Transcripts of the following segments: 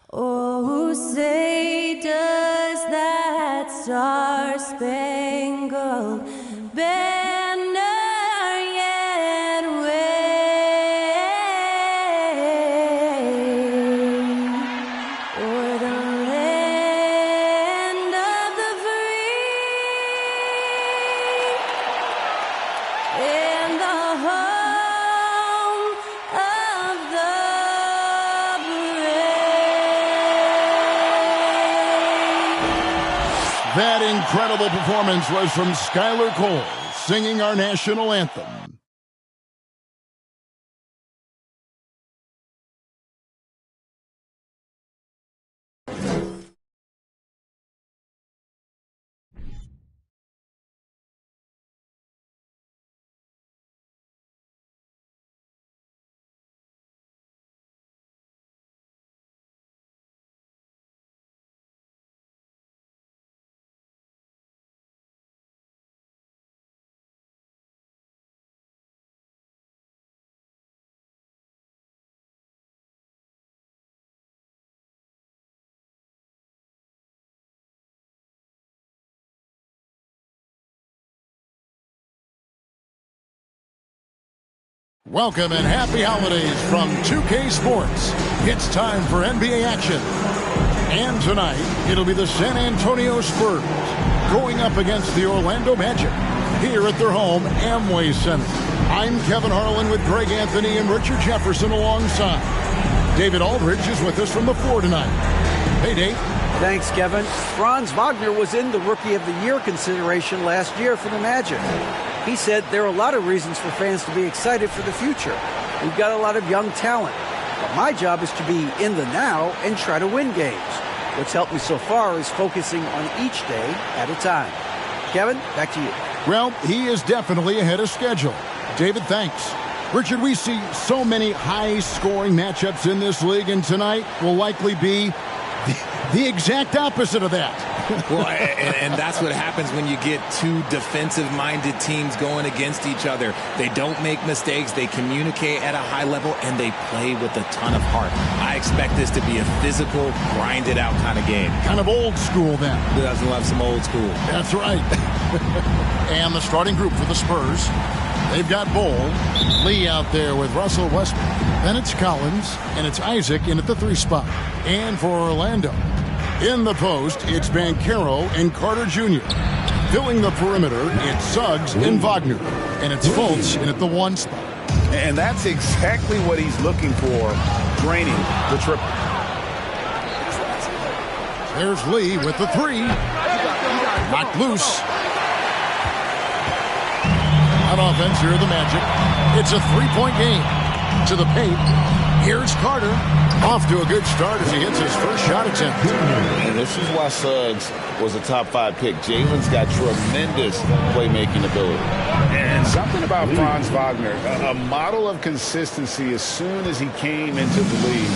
Oh, say does that star-spangled banner yet wave o'er the land of the free and the home of the That incredible performance was from Skylar Cole, singing our national anthem. Welcome and happy holidays from 2K Sports. It's time for NBA action. And tonight, it'll be the San Antonio Spurs going up against the Orlando Magic here at their home, Amway Center. I'm Kevin Harlan with Greg Anthony and Richard Jefferson alongside. David Aldridge is with us from the floor tonight. Hey, Dave. Thanks, Kevin. Franz Wagner was in the Rookie of the Year consideration last year for the Magic. He said there are a lot of reasons for fans to be excited for the future. We've got a lot of young talent. But my job is to be in the now and try to win games. What's helped me so far is focusing on each day at a time. Kevin, back to you. Well, he is definitely ahead of schedule. David, thanks. Richard, we see so many high-scoring matchups in this league, and tonight will likely be the exact opposite of that. Well, and that's what happens when you get two defensive-minded teams going against each other. They don't make mistakes, they communicate at a high level, and they play with a ton of heart. I expect this to be a physical, grinded-out kind of game. Kind of old school, then. Who doesn't love some old school? That's right. And the starting group for the Spurs. They've got Bol, Lee out there with Russell Westbrook. Then it's Collins, and it's Isaac in at the 3 spot. And for Orlando, in the post, it's Banchero and Carter Jr. Filling the perimeter, it's Suggs and Wagner. And it's Fultz in at the 1 spot. And that's exactly what he's looking for, draining the triple. There's Lee with the 3. Knocked loose. On offense, here are the Magic. It's a 3-point game. To the paint. Here's Carter. Off to a good start as he hits his first shot attempt. And this is why Suggs was a top 5 pick. Jalen's got tremendous playmaking ability. And something about Franz Wagner, a model of consistency as soon as he came into the league.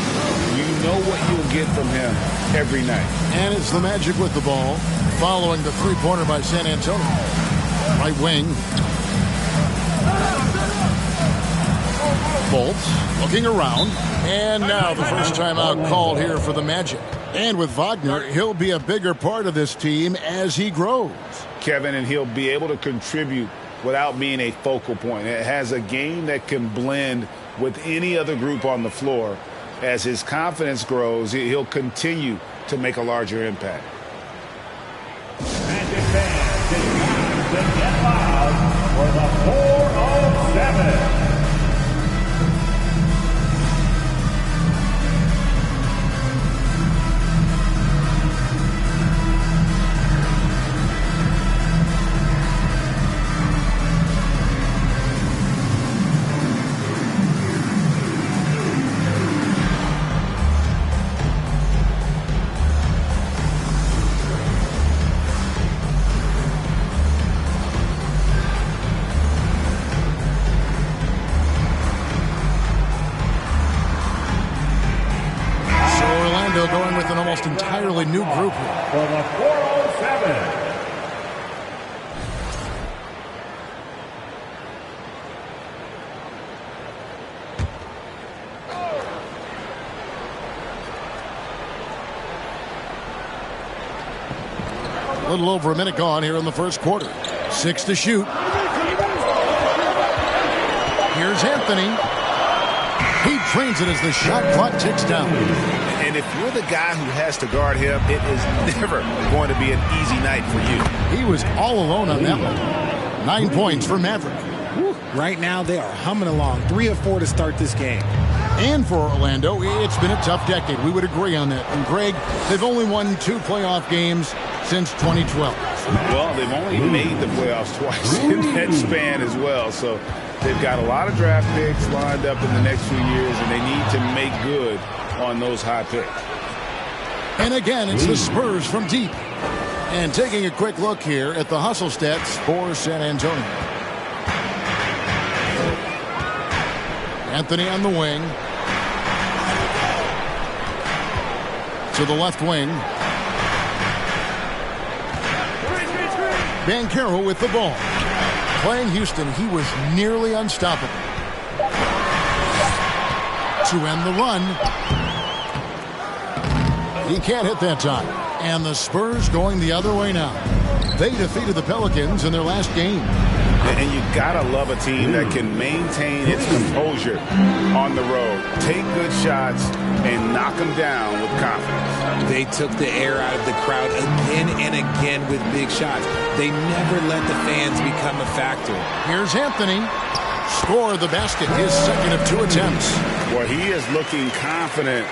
You know what you'll get from him every night. And it's the Magic with the ball, following the 3-pointer by San Antonio. Right wing. Fultz looking around, and now the first timeout called here for the Magic. And with Wagner, he'll be a bigger part of this team as he grows. Kevin, and he'll be able to contribute without being a focal point. It has a game that can blend with any other group on the floor. As his confidence grows, he'll continue to make a larger impact. Magic fans, it's time to get loud for the 407. Going with an almost entirely new group here. For the 407. little over a minute gone here in the first quarter. 6 to shoot. Here's Anthony. He drains it as the shot clock ticks down. And if you're the guy who has to guard him, it is never going to be an easy night for you. He was all alone on that one. 9 points for Maverick. Right now, they are humming along. 3 of 4 to start this game. And for Orlando, it's been a tough decade. We would agree on that. And Greg, they've only won 2 playoff games since 2012. Well, they've only made the playoffs twice in that span as well. So they've got a lot of draft picks lined up in the next few years, and they need to make good on those high picks. And again, it's the Spurs from deep. And taking a quick look here at the hustle stats for San Antonio. Anthony on the wing. To the left wing. Banchero with the ball. Playing Houston, he was nearly unstoppable. To end the run. He can't hit that time. And the Spurs going the other way now. They defeated the Pelicans in their last game. And you gotta love a team that can maintain its composure on the road, take good shots, and knock them down with confidence. They took the air out of the crowd again and again with big shots. They never let the fans become a factor. Here's Anthony. Score the basket, his second of 2 attempts. Well, he is looking confident.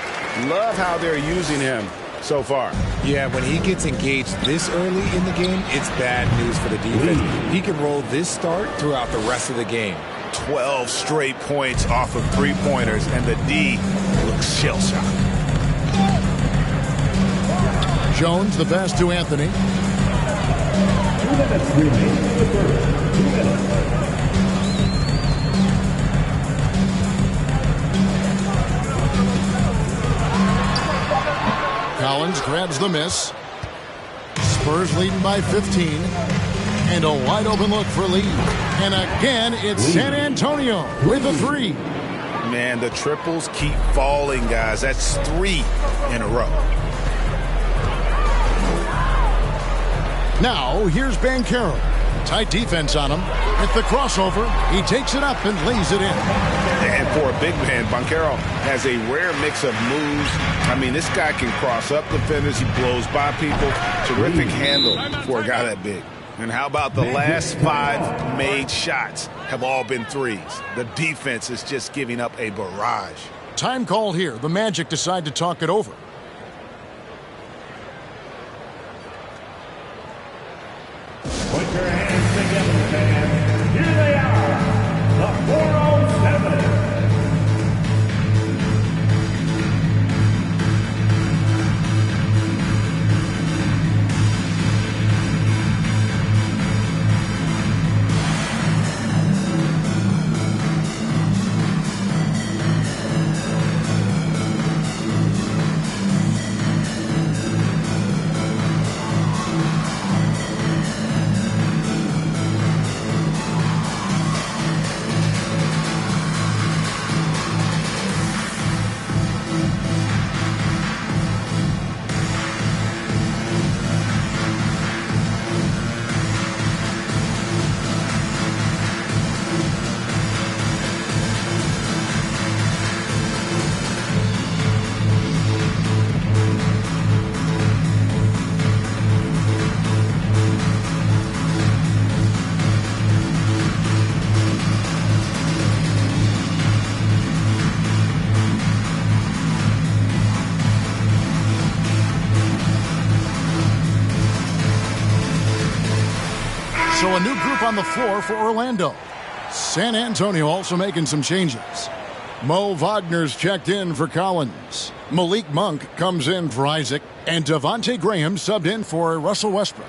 Love how they're using him so far. Yeah, when he gets engaged this early in the game, it's bad news for the defense. He can roll this start throughout the rest of the game. 12 straight points off of 3-pointers, and the D looks shell-shocked. Jones, the pass to Anthony. 2 minutes remaining in the third. 2 minutes. Collins grabs the miss. Spurs leading by 15. And a wide open look for Lee. And again, it's San Antonio with a 3. Man, the triples keep falling, guys. That's 3 in a row. Now, here's Banchero. Tight defense on him. With the crossover, he takes it up and lays it in. And for a big man, Banchero has a rare mix of moves. I mean, this guy can cross up defenders. He blows by people. Terrific handle for a guy that big. And how about the last 5 made shots have all been threes? The defense is just giving up a barrage. Time called here. The Magic decide to talk it over. Put your hands together, fans. Here they are, the 407. So a new group on the floor for Orlando. San Antonio also making some changes. Mo Wagner's checked in for Collins. Malik Monk comes in for Isaac. And Devontae Graham subbed in for Russell Westbrook.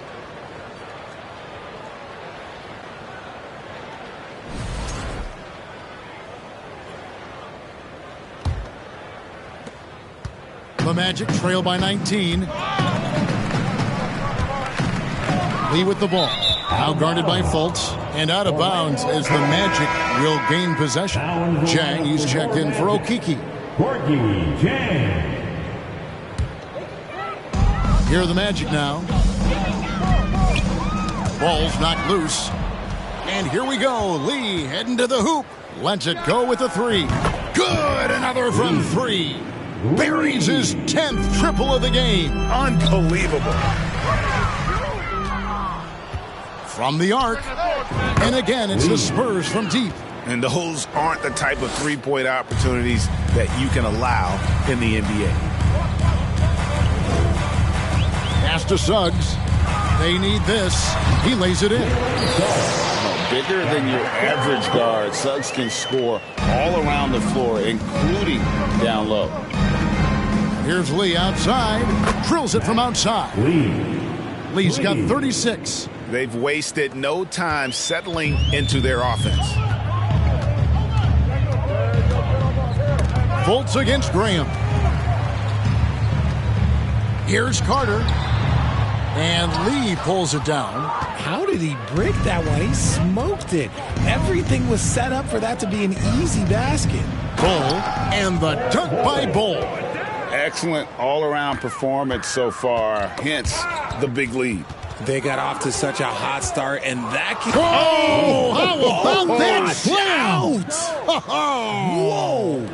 The Magic trail by 19. Lee with the ball. Now guarded by Fultz. And out of bounds as the Magic will gain possession. Chang, he's checked in for Okiki. Gorgie Chang. Here are the Magic now. Ball's knocked loose. And here we go. Lee heading to the hoop. Lets it go with a three. Good. Another from three. Buries his 10th triple of the game. Unbelievable. From the arc. And again, it's the Spurs from deep. And those aren't the type of three-point opportunities that you can allow in the NBA. Pass to Suggs. They need this. He lays it in. Bigger than your average guard, Suggs can score all around the floor, including down low. Here's Lee outside. Drills it from outside. Lee's got 36. They've wasted no time settling into their offense. Fultz against Graham. Here's Carter. And Lee pulls it down. How did he break that one? He smoked it. Everything was set up for that to be an easy basket. Bull and the dunk by Bull. Excellent all-around performance so far, hence the big lead. They got off to such a hot start, and that can... Oh, how about that slam? Whoa!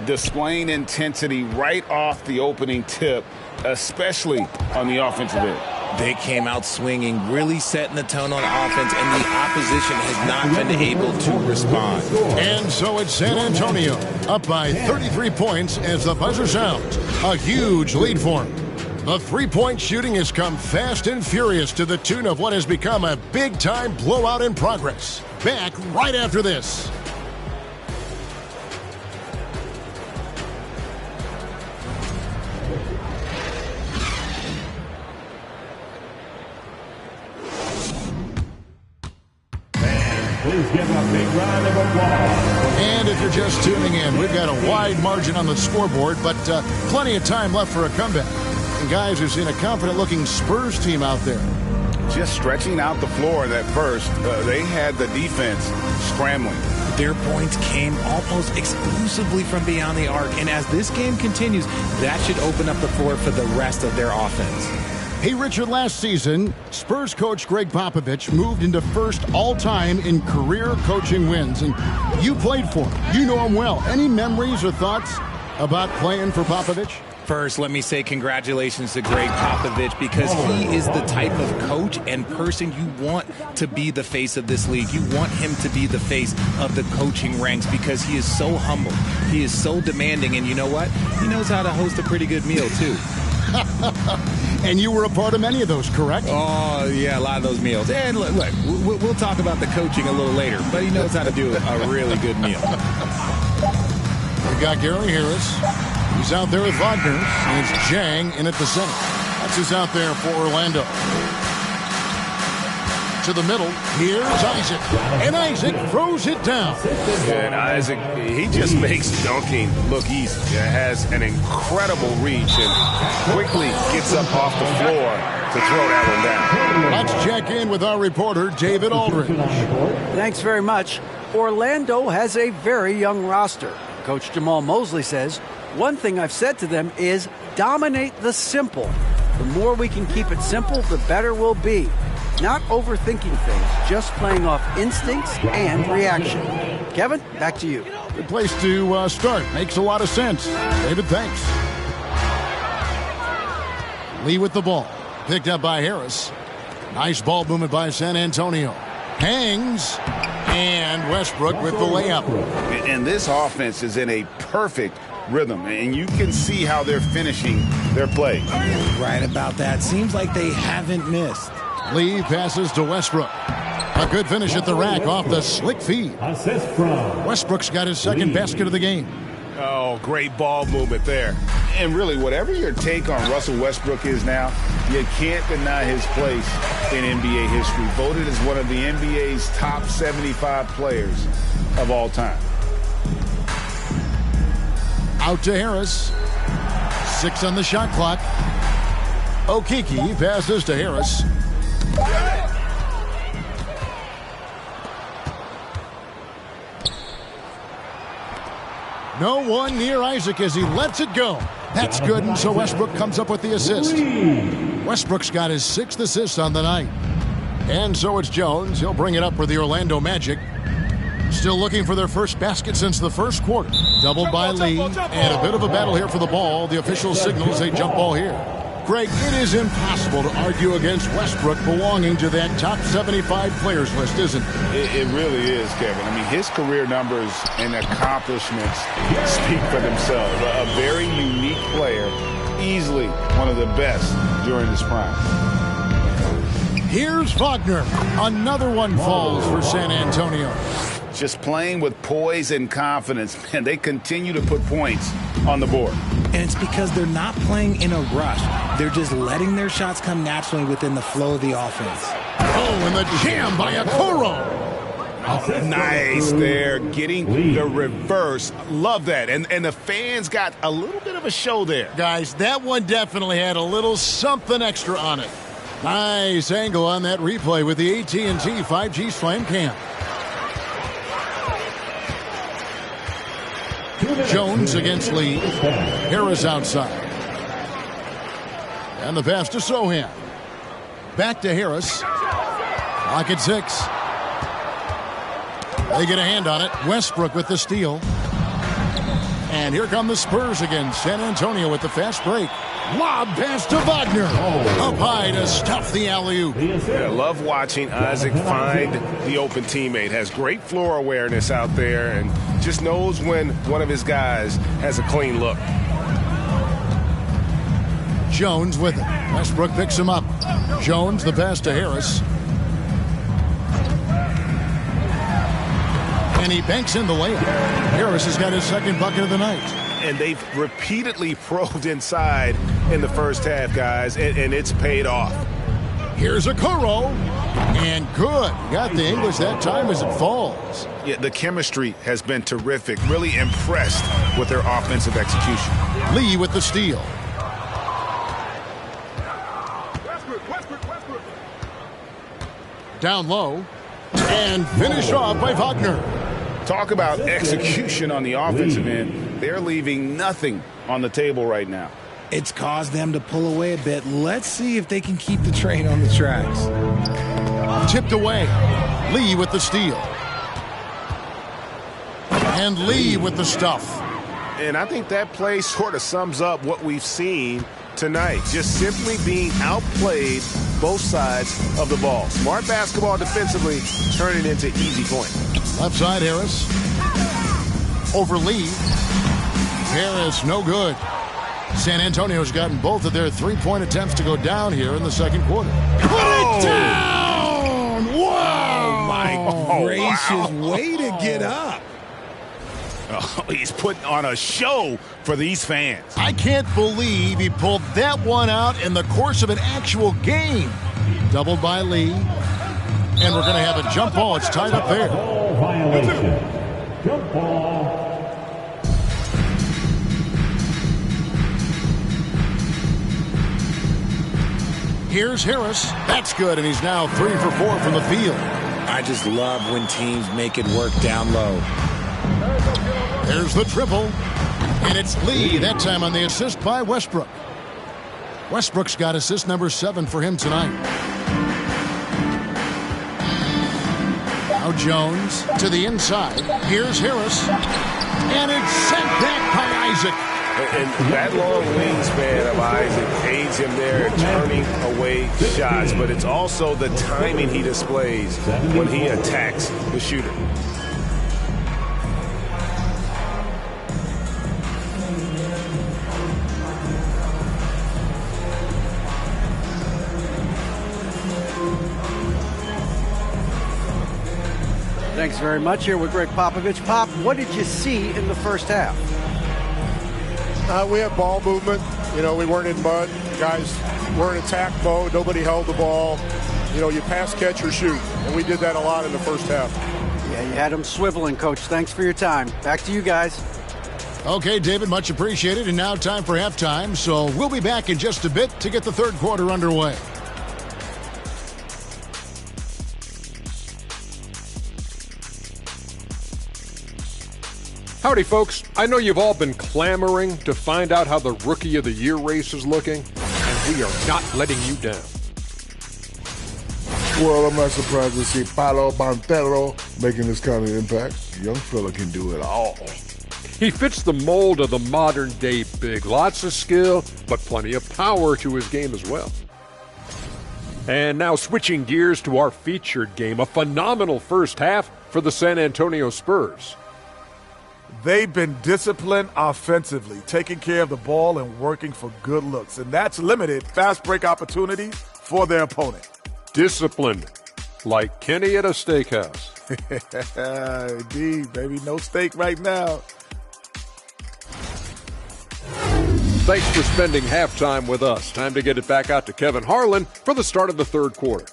Displaying intensity right off the opening tip, especially on the offensive end. They came out swinging, really setting the tone on offense, and the opposition has not been able to respond. And so it's San Antonio, up by 33 points as the buzzer sounds. A huge lead for them. The three-point shooting has come fast and furious to the tune of what has become a big-time blowout in progress. Back right after this. Please give a big round of applause. And if you're just tuning in, we've got a wide margin on the scoreboard, but plenty of time left for a comeback. And guys, we've seen a confident-looking Spurs team out there. Just stretching out the floor at first, they had the defense scrambling. Their points came almost exclusively from beyond the arc, and as this game continues, that should open up the floor for the rest of their offense. Hey, Richard, last season, Spurs coach Greg Popovich moved into first all-time in career coaching wins, and you played for him. You know him well. Any memories or thoughts about playing for Popovich? First, let me say congratulations to Greg Popovich, because he is the type of coach and person you want to be the face of this league. You want him to be the face of the coaching ranks because he is so humble. He is so demanding, and you know what? He knows how to host a pretty good meal, too. And you were a part of many of those, correct? Oh, yeah, a lot of those meals. And look, we'll talk about the coaching a little later, but he knows how to do a really good meal. We got Gary Harris. He's out there with Wagner, and it's Jang in at the center. That's who's out there for Orlando. To the middle, here's Isaac. And Isaac throws it down. And Isaac, he just makes dunking look easy. He has an incredible reach and quickly gets up off the floor to throw that one down. Let's check in with our reporter, David Aldridge. Thanks very much. Orlando has a very young roster. Coach Jamal Mosley says, one thing I've said to them is dominate the simple. The more we can keep it simple, the better we'll be. Not overthinking things, just playing off instincts and reaction. Kevin, back to you. Good place to start. Makes a lot of sense. David, thanks. Lee with the ball. Picked up by Harris. Nice ball movement by San Antonio. Hangs. And Westbrook with the layup. And this offense is in a perfect rhythm, and you can see how they're finishing their play. Right about that. Seems like they haven't missed. Lee passes to Westbrook. A good finish at the rack off the slick feed. Assist from Westbrook's got his second basket of the game. Oh, great ball movement there. And really, whatever your take on Russell Westbrook is now, you can't deny his place in NBA history. Voted as one of the NBA's top 75 players of all time. Out to Harris. 6 on the shot clock. Okeke passes to Harris. No one near Isaac as he lets it go. That's good, and so Westbrook comes up with the assist. Westbrook's got his 6th assist on the night. And so it's Jones. He'll bring it up for the Orlando Magic. Still looking for their first basket since the first quarter. Doubled by Lee. And a bit of a battle here for the ball. The official signals a jump ball here. Greg, it is impossible to argue against Westbrook belonging to that top 75 players list, isn't it? It really is, Kevin. I mean, his career numbers and accomplishments speak for themselves. A very unique player, easily one of the best during his prime. Here's Wagner. Another one falls for San Antonio. Just playing with poise and confidence, and they continue to put points on the board. And it's because they're not playing in a rush. They're just letting their shots come naturally within the flow of the offense. Oh, and the jam by Okoro. Nice there, getting the reverse. Love that. And the fans got a little bit of a show there. Guys, that one definitely had a little something extra on it. Nice angle on that replay with the AT&T 5G Slam Cam. Jones against Lee. Harris outside. And the pass to Sohan. Back to Harris. Clock at 6. They get a hand on it. Westbrook with the steal. And here come the Spurs again. San Antonio with the fast break. Lob pass to Wagner. Up high to stuff the alley-oop. I love watching Isaac find the open teammate. Has great floor awareness out there and just knows when one of his guys has a clean look. Jones with it. Westbrook picks him up. Jones the pass to Harris. And he banks in the layup. Harris has got his second bucket of the night. And they've repeatedly probed inside in the first half, guys, and it's paid off. Here's Okoro. And good. Got the English that time as it falls. Yeah, the chemistry has been terrific. Really impressed with their offensive execution. Lee with the steal. Down low. And finish off by Wagner. Talk about execution on the offensive end. They're leaving nothing on the table right now. It's caused them to pull away a bit. Let's see if they can keep the train on the tracks. Tipped away. Lee with the steal. And Lee with the stuff. And I think that play sort of sums up what we've seen tonight. Just simply being outplayed both sides of the ball. Smart basketball defensively, turning into easy points. Left side, Harris. Over Lee. Harris, no good. San Antonio's gotten both of their three-point attempts to go down here in the second quarter. Put it down! Wow! Oh, my gracious. Way to get up. Oh, he's putting on a show for these fans. I can't believe he pulled that one out in the course of an actual game. Doubled by Lee. And we're going to have a jump ball. It's tied up there. Ball violation. Jump ball. Here's Harris. That's good, and he's now 3 for 4 from the field. I just love when teams make it work down low. There's the triple. And it's Lee, that time on the assist by Westbrook. Westbrook's got assist number 7 for him tonight. Now Jones to the inside. Here's Harris. And it's sent back by Isaac. And that long wingspan of Isaac aids him there at turning away shots, but it's also the timing he displays when he attacks the shooter. Thanks very much. Here with Greg Popovich. Pop, what did you see in the first half? We had ball movement. You know, we weren't in mud. Guys were in attack mode. Nobody held the ball. You know, you pass, catch, or shoot. And we did that a lot in the first half. Yeah, you had them swiveling, Coach. Thanks for your time. Back to you guys. Okay, David, much appreciated. And now time for halftime. So we'll be back in just a bit to get the third quarter underway. Howdy, folks. I know you've all been clamoring to find out how the Rookie of the Year race is looking, and we are not letting you down. Well, I'm not surprised to see Paolo Banchero making this kind of impact. Young fella can do it all. He fits the mold of the modern-day big. Lots of skill, but plenty of power to his game as well. And now switching gears to our featured game, a phenomenal first half for the San Antonio Spurs. They've been disciplined offensively, taking care of the ball and working for good looks, and that's limited fast break opportunities for their opponent. Disciplined, like Kenny at a steakhouse. Indeed, baby. No steak right now. Thanks for spending halftime with us. Time to get it back out to Kevin Harlan for the start of the third quarter.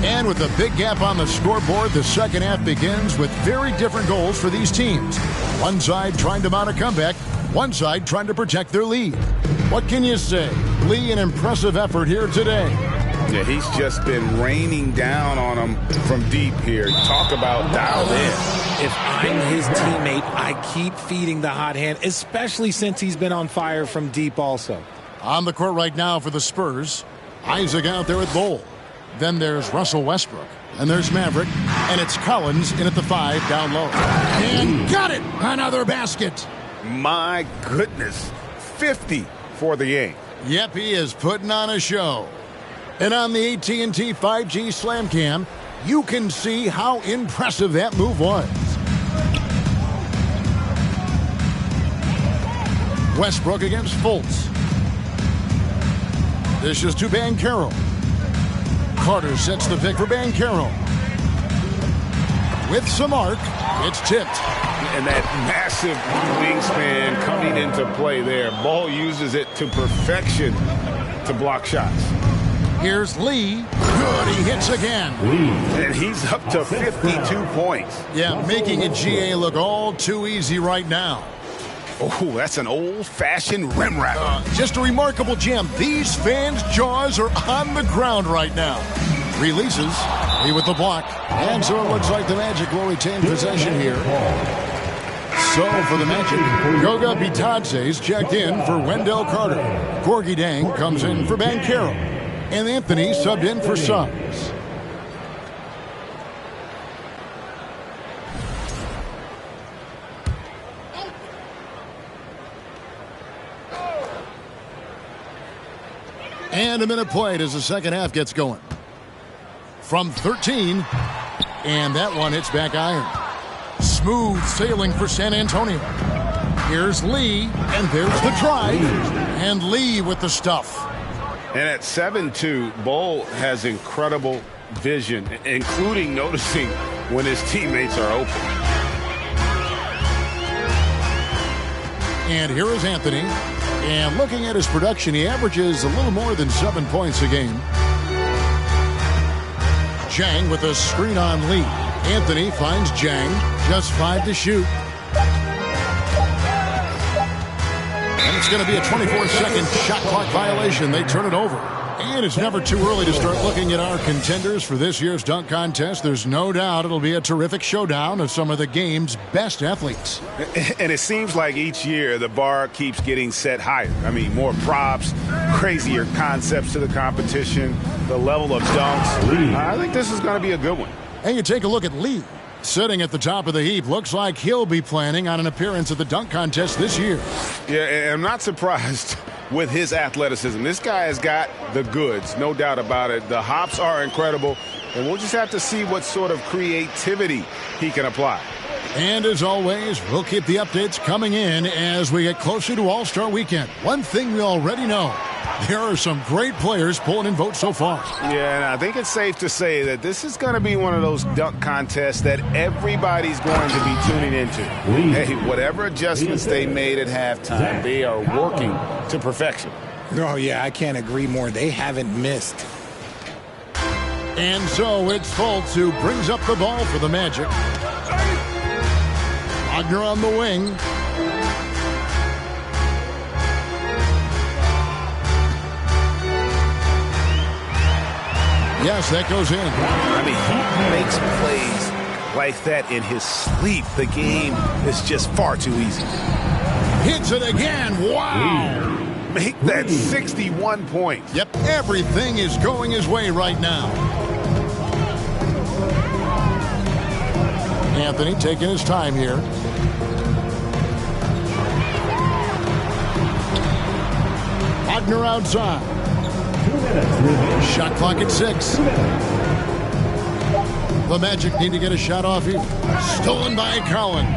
And with a big gap on the scoreboard, the second half begins with very different goals for these teams. One side trying to mount a comeback, one side trying to protect their lead. What can you say? Lee, an impressive effort here today. Yeah, he's just been raining down on him from deep here. Talk about dialed in. If I'm his teammate, I keep feeding the hot hand, especially since he's been on fire from deep also. On the court right now for the Spurs, Isaac out there at goal. Then there's Russell Westbrook. And there's Maverick. And it's Collins in at the 5 down low. And got it! Another basket. My goodness. 50 for the game. Yep, he is putting on a show. And on the AT&T 5G Slam Cam, you can see how impressive that move was. Westbrook against Fultz. This is to Banchero. Carter sets the pick for Banchero. With some arc, it's tipped. And that massive wingspan coming into play there. Ball uses it to perfection to block shots. Here's Lee. Good, he hits again. And he's up to 52 points. Yeah, making a GA look all too easy right now. Oh, that's an old-fashioned rim wrap. Just a remarkable gem. These fans' jaws are on the ground right now. Releases. He with the block. And so it looks like the Magic will retain possession here. So for the Magic, Goga Bitadze's checked in for Wendell Carter. Corgi Dang comes in for Banchero. And Anthony subbed in for Suggs. And a minute played as the second half gets going. From 13, and that one hits back iron. Smooth sailing for San Antonio. Here's Lee, and there's the drive. And Lee with the stuff. And at 7-2, Bull has incredible vision, including noticing when his teammates are open. And here is Anthony. And looking at his production, he averages a little more than 7 points a game. Jang with a screen on Lee. Anthony finds Jang. Just 5 to shoot. And it's going to be a 24-second shot clock violation. They turn it over. And it's never too early to start looking at our contenders for this year's dunk contest. There's no doubt it'll be a terrific showdown of some of the game's best athletes. And it seems like each year the bar keeps getting set higher. I mean, more props, crazier concepts to the competition, the level of dunks. I think this is going to be a good one. And you take a look at Lee. Sitting at the top of the heap, looks like he'll be planning on an appearance at the dunk contest this year. Yeah, and I'm not surprised with his athleticism. This guy has got the goods, no doubt about it. The hops are incredible, and we'll just have to see what sort of creativity he can apply. And as always, we'll keep the updates coming in as we get closer to All-Star Weekend. One thing we already know, there are some great players pulling in votes so far. Yeah, and I think it's safe to say that this is going to be one of those dunk contests that everybody's going to be tuning into. Hey, whatever adjustments they made at halftime, they are working to perfection. Oh, yeah, I can't agree more. They haven't missed. And so it's Fultz who brings up the ball for the Magic. Wagner on the wing. Yes, that goes in. I mean, he makes plays like that in his sleep. The game is just far too easy. Hits it again. Wow. Make that 61 points. Yep, everything is going his way right now. Anthony taking his time here. Wagner outside. Shot clock at 6. The Magic need to get a shot off here. Stolen by Collins.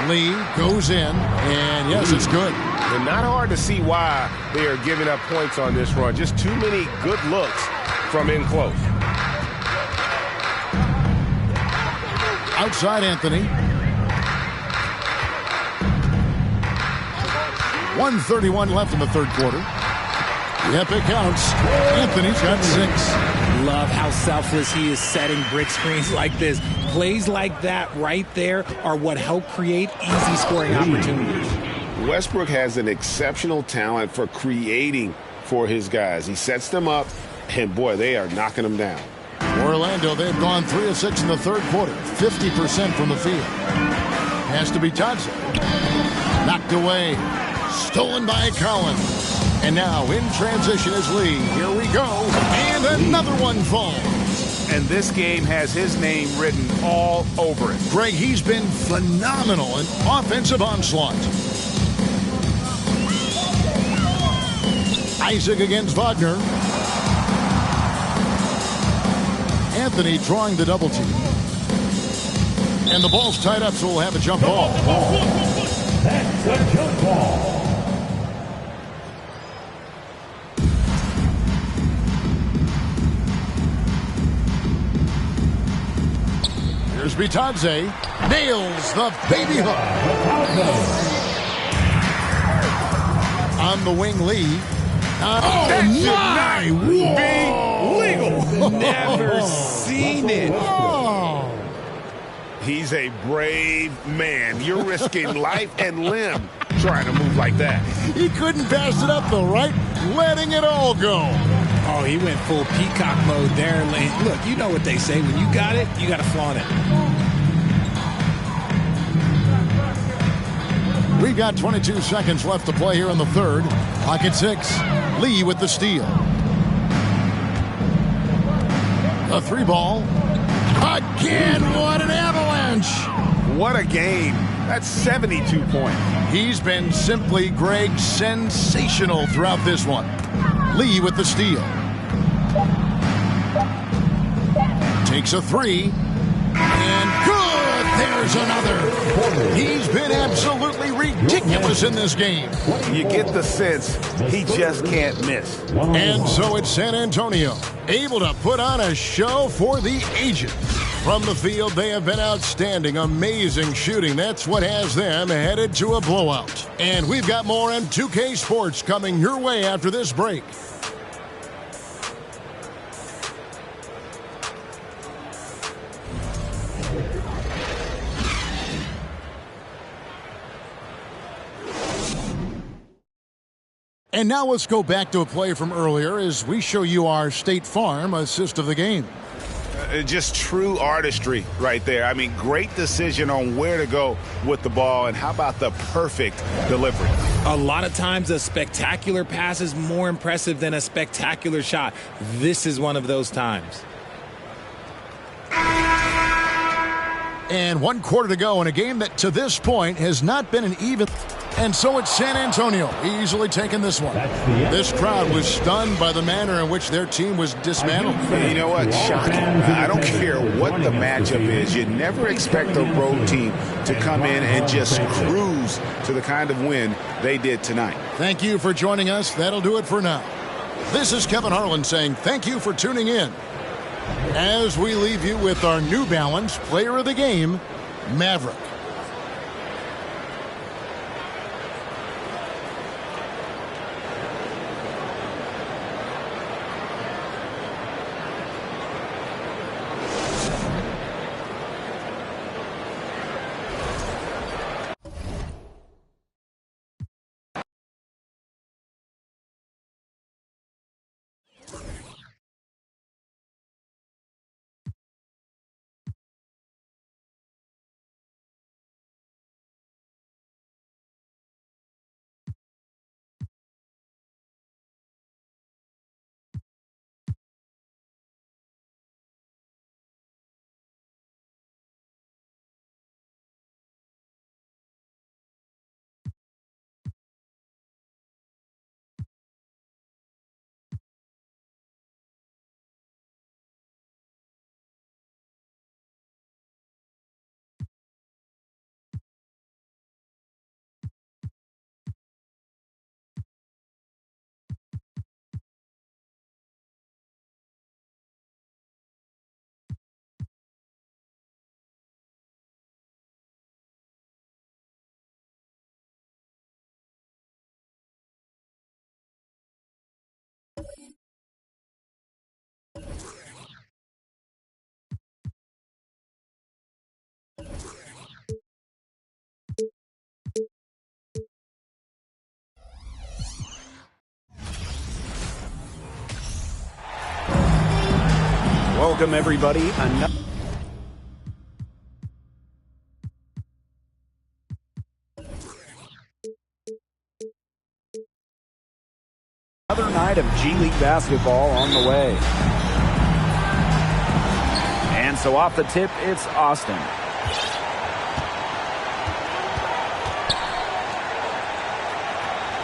Lee goes in, and yes, it's good. And not hard to see why they are giving up points on this run. Just too many good looks from in close. Outside Anthony. 1:31 left in the third quarter. Yep, it counts. Anthony's got 6. Love how selfless he is setting brick screens like this. Plays like that right there are what help create easy scoring opportunities. Westbrook has an exceptional talent for creating for his guys. He sets them up, and boy, they are knocking them down. Orlando, they've gone 3 of 6 in the third quarter. 50% from the field. Has to be Tadze. Knocked away. Stolen by Collins. And now in transition is Lee. Here we go. And another one falls. And this game has his name written all over it. Greg, he's been phenomenal in offensive onslaught. Isaac against Wagner. Anthony drawing the double team. And the ball's tied up, so we'll have a jump ball. That's a jump ball. Here's Bitadze. Nails the baby hook. On the wing, Lee. That should not be legal. Never seen it. Oh. He's a brave man. You're risking life and limb trying to move like that. He couldn't pass it up though, right? Letting it all go. Oh, he went full peacock mode there. Look, you know what they say. When you got it, you got to flaunt it. We've got 22 seconds left to play here in the third. Clock at 6. Lee with the steal. A 3-ball. Again, what an avalanche. What a game. That's 72 points. He's been simply, Greg, sensational throughout this one. Lee with the steal. Takes a 3. And good! There's another. He's been absolutely ridiculous in this game. You get the sense he just can't miss. And so it's San Antonio, able to put on a show for the ages. From the field, they have been outstanding, amazing shooting. That's what has them headed to a blowout. And we've got more on 2K Sports coming your way after this break. And now let's go back to a play from earlier as we show you our State Farm assist of the game. Just true artistry right there. I mean, great decision on where to go with the ball, and how about the perfect delivery? A lot of times a spectacular pass is more impressive than a spectacular shot. This is one of those times. And 1 quarter to go in a game that to this point has not been an even. And so it's San Antonio easily taking this one. This crowd was stunned by the manner in which their team was dismantled. You know what? Shocking. I don't care what the matchup is. You never expect a road team to come in and just cruise to the kind of win they did tonight. Thank you for joining us. That'll do it for now. This is Kevin Harlan saying thank you for tuning in. As we leave you with our New Balance Player of the Game, Maverick. Welcome, everybody. Another night of G League basketball on the way. And so off the tip, it's Austin.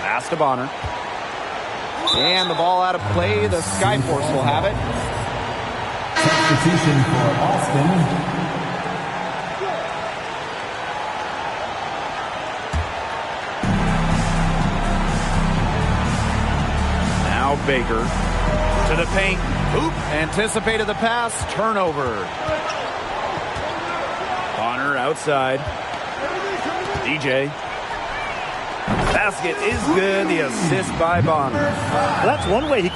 Pass to Bonner. And the ball out of play. The Skyforce will have it. Substitution for Austin. Now Baker to the paint. Oop, anticipated the pass. Turnover. Bonner outside. DJ. Basket is good. The assist by Bonner. Well, that's one way he...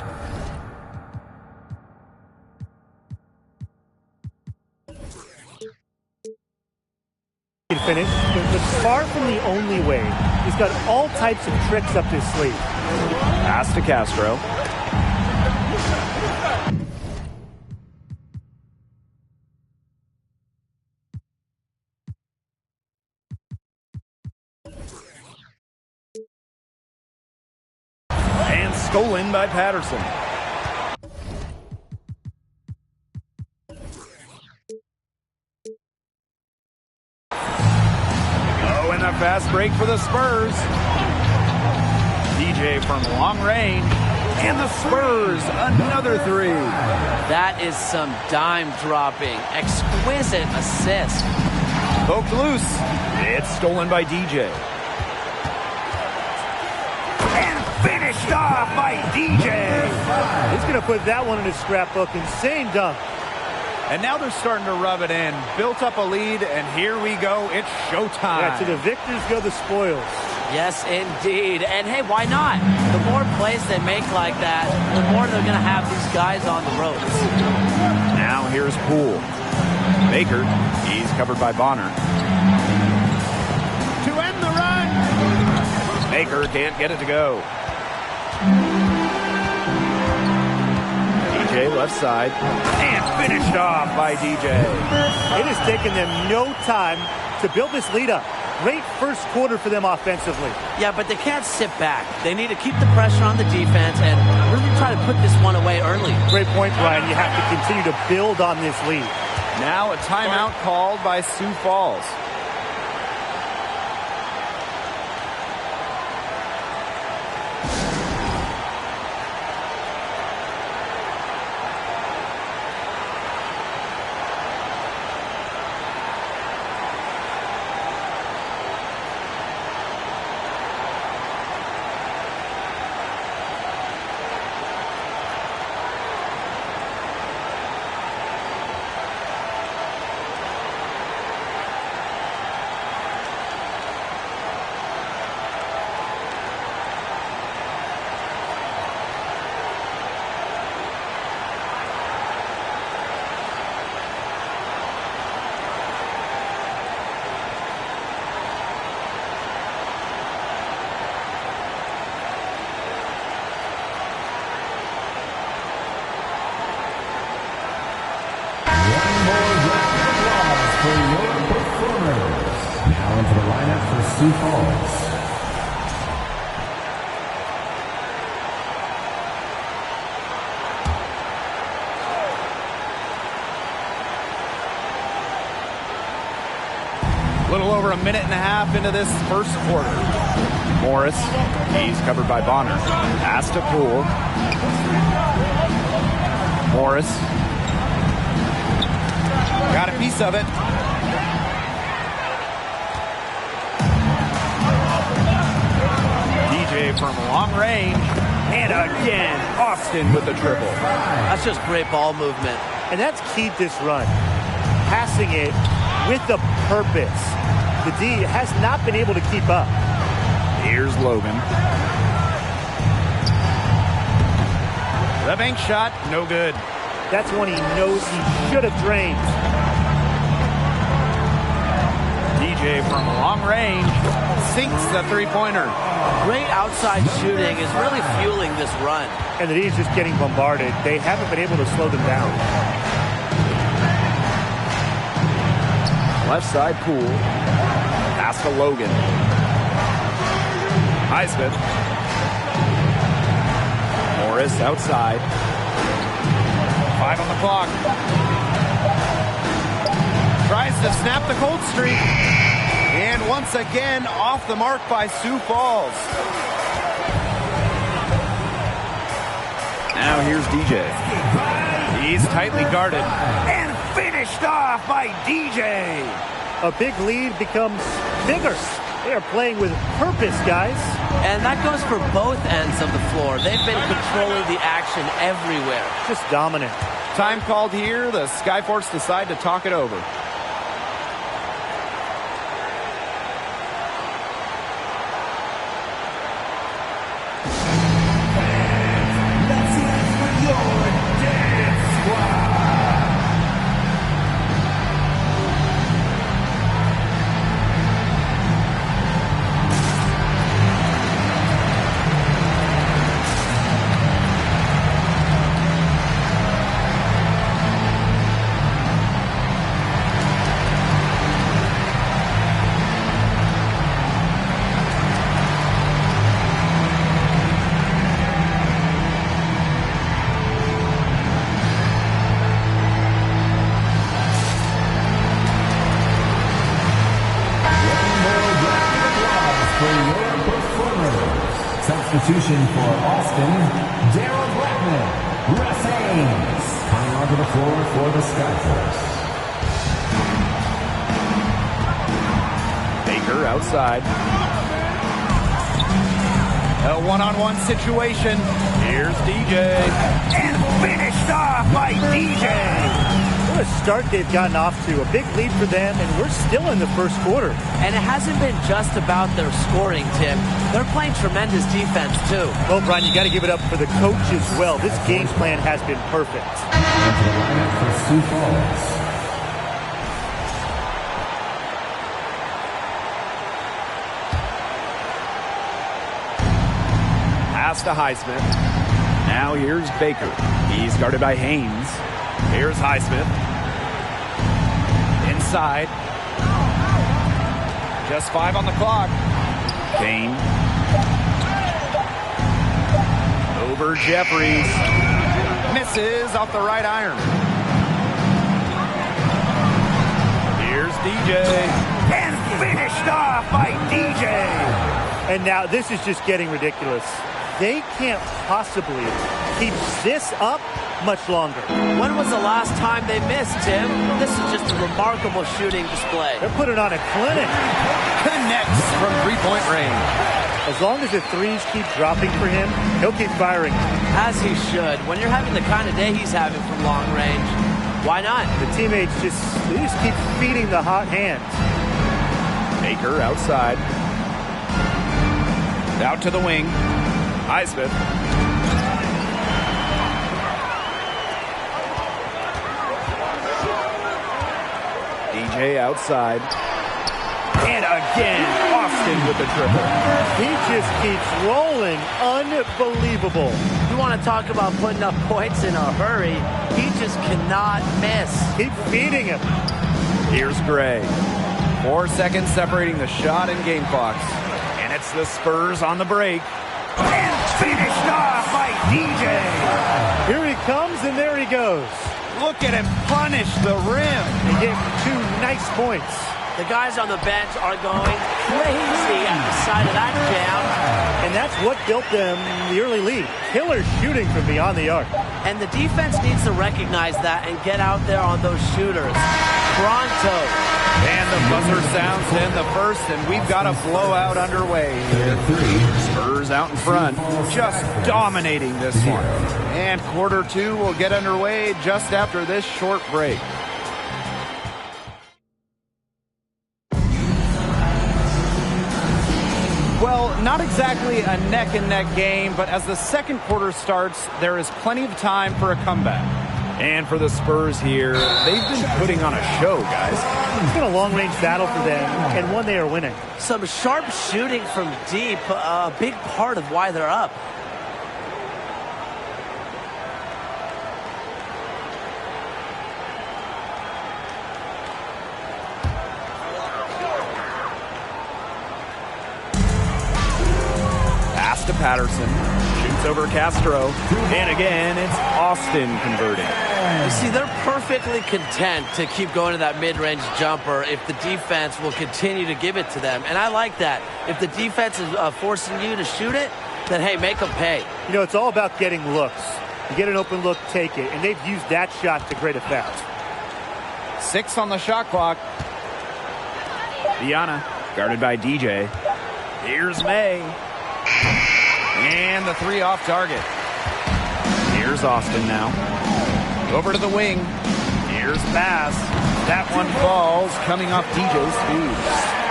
can finish, but far from the only way. He's got all types of tricks up his sleeve. Pass to Castro. And stolen by Patterson. Oh, and a fast break for the Spurs. DJ from long range. And the Spurs, another three. That is some dime dropping. Exquisite assist. Poked loose. It's stolen by DJ. And finished off by DJ. He's going to put that one in his scrapbook. Insane dunk. And now they're starting to rub it in. Built up a lead, and here we go. It's showtime. Yeah, to the victors go the spoils. Yes, indeed. And hey, why not? The more plays they make like that, the more they're going to have these guys on the ropes. Now here's Poole. Baker, he's covered by Bonner. To end the run. Baker can't get it to go. DJ left side. And finished off by DJ. It has taken them no time to build this lead up. Great first quarter for them offensively. Yeah, but they can't sit back. They need to keep the pressure on the defense and really try to put this one away early. Great point, Brian. You have to continue to build on this lead. Now a timeout called by Sioux Falls. Now into the lineup for Sioux Falls. A little over a minute and a half into this first quarter. Morris, he's covered by Bonner. Pass to Poole. Morris. Got a piece of it. DJ from long range. And again, Austin with the triple. That's just great ball movement. And that's keyed this run. Passing it with a purpose. The D has not been able to keep up. Here's Logan. The bank shot, no good. That's one he knows he should have drained. DJ from long range sinks the three-pointer. Great outside shooting is really fueling this run. And the D is just getting bombarded. They haven't been able to slow them down. Left side, Poole. Pass to Logan. Highsmith. Morris outside. 5 on the clock. Tries to snap the cold streak. And once again, off the mark by Sioux Falls. Now here's DJ. He's tightly guarded. And finished off by DJ. A big lead becomes bigger. They are playing with purpose, guys. And that goes for both ends of the floor. They've been controlling the action everywhere. Just dominant. Time called here. The Skyforce decide to talk it over. Substitution for Austin, Daryl Blackman, Russ Haynes, coming onto the floor for the Skyforce. Baker outside. A one-on-one situation. Here's DJ. And finished off by DJ. What a start they've gotten off to. A big lead for them, and we're still in the first quarter. And it hasn't been just about their scoring, Tim. They're playing tremendous defense, too. Well, Brian, you got to give it up for the coach as well. This game plan has been perfect. Into the lineup for Sioux Falls. Pass to Highsmith. Now here's Baker. He's guarded by Haynes. Here's Highsmith. Inside. Just 5 on the clock. Kane. Over Jeffries. Misses off the right iron. Here's DJ. And finished off by DJ. And now this is just getting ridiculous. They can't possibly keep this up much longer. When was the last time they missed, Tim? This is just a remarkable shooting display. They're putting on a clinic. Connects from three-point range. As long as the threes keep dropping for him, he'll keep firing. As he should. When you're having the kind of day he's having from long range, why not? The teammates just keep feeding the hot hands. Baker outside. Out to the wing. Highsmith. DJ outside. And again, Austin with the triple. He just keeps rolling. Unbelievable. You want to talk about putting up points in a hurry? He just cannot miss. Keep feeding him. Here's Gray. 4 seconds separating the shot and game clocks. And it's the Spurs on the break. And finished off by DJ. Here he comes, and there he goes. Look at him punish the rim. He gave him 2 nice points. The guys on the bench are going crazy at the sight of that jam. And that's what built them the early lead. Killer shooting from beyond the arc. And the defense needs to recognize that and get out there on those shooters. Pronto. And the buzzer sounds to end the first, and we've got a blowout underway here. Spurs out in front, just dominating this one. And quarter 2 will get underway just after this short break. Well, not exactly a neck-and-neck game, but as the second quarter starts, there is plenty of time for a comeback. And for the Spurs here, they've been putting on a show, guys. It's been a long-range battle for them, and one they are winning. Some sharp shooting from deep, a big part of why they're up. Patterson. Shoots over Castro. And again, it's Austin converting. You see, they're perfectly content to keep going to that mid-range jumper if the defense will continue to give it to them. And I like that. If the defense is forcing you to shoot it, then, hey, make them pay. You know, it's all about getting looks. You get an open look, take it. And they've used that shot to great effect. 6 on the shot clock. Viana, guarded by DJ. Here's May. And the 3 off target. Here's Austin now. Over to the wing. Here's pass. That one falls, coming off DJ's speed.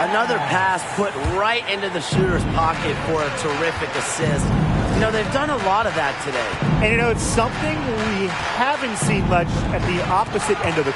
Another pass put right into the shooter's pocket for a terrific assist. You know, they've done a lot of that today. And, you know, it's something we haven't seen much at the opposite end of the